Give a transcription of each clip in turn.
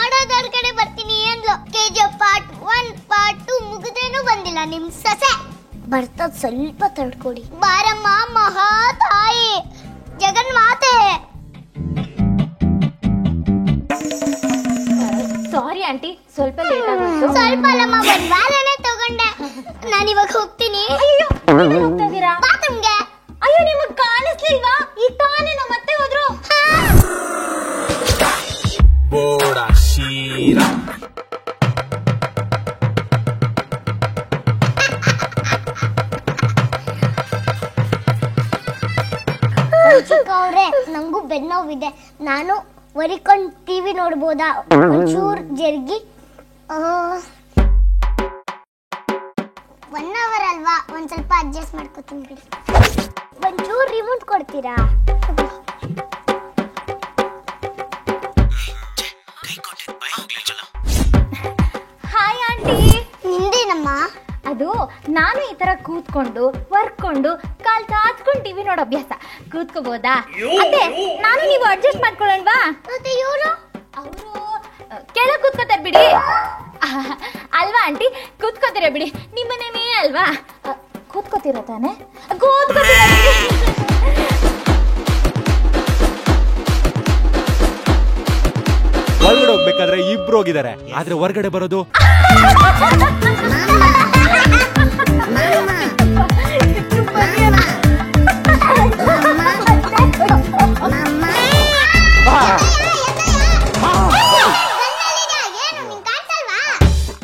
ನೋಡೋದವ್ರ ಕಡೆ ಬರ್ತೀನಿ ಅಂದ್ಲು. KGF ಪಾರ್ಟ್ 1 ಪಾರ್ಟ್ 2 ಮುಗಿದ್ರೇನು ಬಂದಿಲ್ಲ ನಿಮ್ ಸೊಸೆ. ಬರ್ತದ ಸ್ವಲ್ಪ ತಡ್ಕೊಡಿ. ಬಾರಮ್ಮ ಮಹಾ ತಾಯಿ ಜಗನ್ಮಾತೆ. ಸಾರಿ ಆಂಟಿ, ಸ್ವಲ್ಪ ಲೇಟ್ ಆಗುತ್ತೆ. ಸ್ವಲ್ಪ ಅಲ್ಲಮ್ಮ, ಒಂದ್ ವಾರನೇ ತಗೊಂಡೆ. ನಾನು ಇವಾಗ ಹೋಗ್ತೀನಿ. ಅಯ್ಯೋ ಹೋಗ್ತಾ ಇದೀರಾ? ಬಾತ್ರೂಮ್ಗೆ. ಅಯ್ಯೋ ನಿಮಗ್ ಕಾಣಿಸ್ಲಿಲ್ವಾ? ಈ ತಾನೇ ನಮ್ಮ ಮತ್ತೆ ಹೋದ್ರು. ಅವ್ರೆ ನಂಗೂ ಬೆನ್ನೋವಿದೆ. ನಾನು ಒರಿಕೊಂಡು ಟಿವಿ ನೋಡ್ಬೋದಾ? ಒಂಚೂರ್ ಜರ್ಗಿ. 1 ಅವರ್ ಅಲ್ವಾ, ಒಂದ್ ಸ್ವಲ್ಪ ಅಡ್ಜಸ್ಟ್ ಮಾಡ್ಕೊತೀನಿ ಬಿಡಿ. ಒಂಚೂರ್ ರಿಮೋಟ್ ಕೊಡ್ತೀರಾ? Hi aunty. ನಿಂದೇನಮ್ಮ? ಅದು ನಾನು ಈ ತರ ಕೂತ್ಕೊಂಡು ವರ್ಕೊಂಡು ಕಾಲ್ ಚಾಚ್ಕೊಂಡು ಟಿವಿ ನೋಡೋ ಅಭ್ಯಾಸ. ಕೂತ್ಕೋಬೋದಾ? ಅದೇ ನಾನು ನೀವು ಅಡ್ಜಸ್ಟ್ ಮಾಡ್ಕೊಳ್ಳೋಣವಾ? ಮತ್ತೆ ಇವರು ಅವರು ಕೆಳಗೆ ಕೂತ್ಕೋತಾರೆ ಬಿಡಿ. ಅಲ್ವಾ ಆಂಟಿ? ಕೂತ್ಕೋತೀರ ಬಿಡಿ, ನಿಮ್ಮನೇನೇ ಅಲ್ವಾ? ಕೂತ್ಕೋತೀರ ತಾನೆ? ಕೂತ್ಕೋತೀರ ಬಿಡಿ. ಹೊರಗಡೆ ಹೋಗ್ಬೇಕಾದ್ರೆ ಇಬ್ರು ಹೋಗಿದ್ದಾರೆ, ಆದ್ರೆ ಹೊರಗಡೆ ಬರೋದು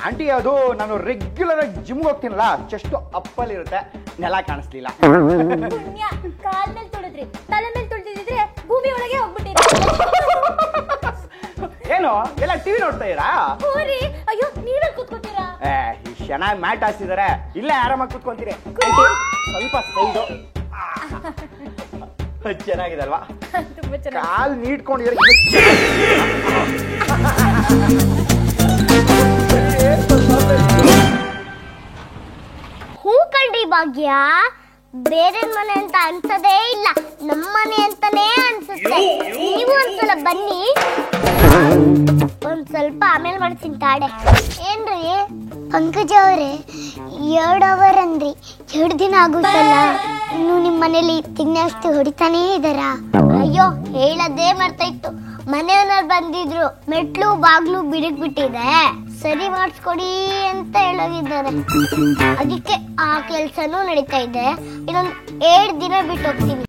ಆಂಟಿ. ಅದು ನಾನು ರೆಗ್ಯುಲರ್ ಆಗಿ ಜಿಮ್ಗೆ ಹೋಗ್ತೀನಲ್ಲ, ಚೆಸ್ಟ್ ಅಪ್ಪಲ್ಲಿ ಇರುತ್ತೆ, ನೆಲ ಕಾಣಿಸ್ಲಿಲ್ಲ. ಪುಣ್ಯ, ಕಾಲ್ ಮೇಲೆ ತುಳಿದ್ರಿ, ತಲೆ ಮೇಲೆ ತುಳಿದಿದ್ರೆ ಭೂಮಿ ಒಳಗೆ ಹೋಗ್ಬಿಟ್ಟಿರಿ. ಏನು ಎಲ್ಲ ಟಿವಿ ನೋಡ್ತಾ ಇರಾ? ಹೋರಿ, ಅಯ್ಯೋ ನೀವೇ ಕೂತ್ಕೋತೀರಾ? ಚೆನ್ನಾಗಿ ಮ್ಯಾಟ್ ಹಾಸಿದಾರೆ, ಇಲ್ಲೇ ಆರಾಮಾಗಿ ಕೂತ್ಕೊಂತೀರಿ. ಸ್ವಲ್ಪ ಸೈಡು ಚೆನ್ನಾಗಿದೆ ಅಲ್ವಾ? ತುಂಬಾ ಚೆನ್ನಾಗಿ. ಕಾಲ್ ನೀಡ್ಕೊಂಡಿದ್ರೆ ಹೂ ಕಣ್ರಿ ಭಾಗ್ಯ, ಬೇರೆ ಮನೆ ಅಂತ ಅನ್ಸದೇ ಇಲ್ಲ, ನಮ್ಮನೆ ಅಂತಾನೇ ಅನ್ಸುತ್ತೆ. ನೀವು ಒಂದ್ಸಲ ಬನ್ನಿ, ಒಂದ್ ಸ್ವಲ್ಪ ಆಮೇಲೆ ಮಾಡ್ತೀನಿ ತಾಡೆ. ಏನ್ರಿ ಪಂಕಜ ಅವ್ರೆ, 2 ಅವರ್ ಅಂದ್ರಿ, 2 ದಿನ ಆಗುತ್ತಲ್ಲ, ಇನ್ನು ನಿಮ್ ಮನೇಲಿ ತಿನ್ನಷ್ಟು ಹೊಡಿತಾನೇ ಇದಾರ? ಅಯ್ಯೋ ಹೇಳದೇ ಮರ್ತಾ ಇತ್ತು, ಮನೆಯವ್ರು ಬಂದಿದ್ರು, ಮೆಟ್ಲು ಬಾಗ್ಲು ಬಿಡಿಸ್ಬಿಟ್ಟಿದೆ, ಸರಿ ಮಾಡಿಸ್ಕೊಡಿ ಅಂತ ಹೇಳೋಗಿದ್ದಾರೆ. ಅದಕ್ಕೆ ಆ ಕೆಲ್ಸನೂ ನಡೀತಾ ಇದೆ. ಇನ್ನೊಂದು 7 ದಿನ ಬಿಟ್ಟು ಹೋಗ್ತೀನಿ.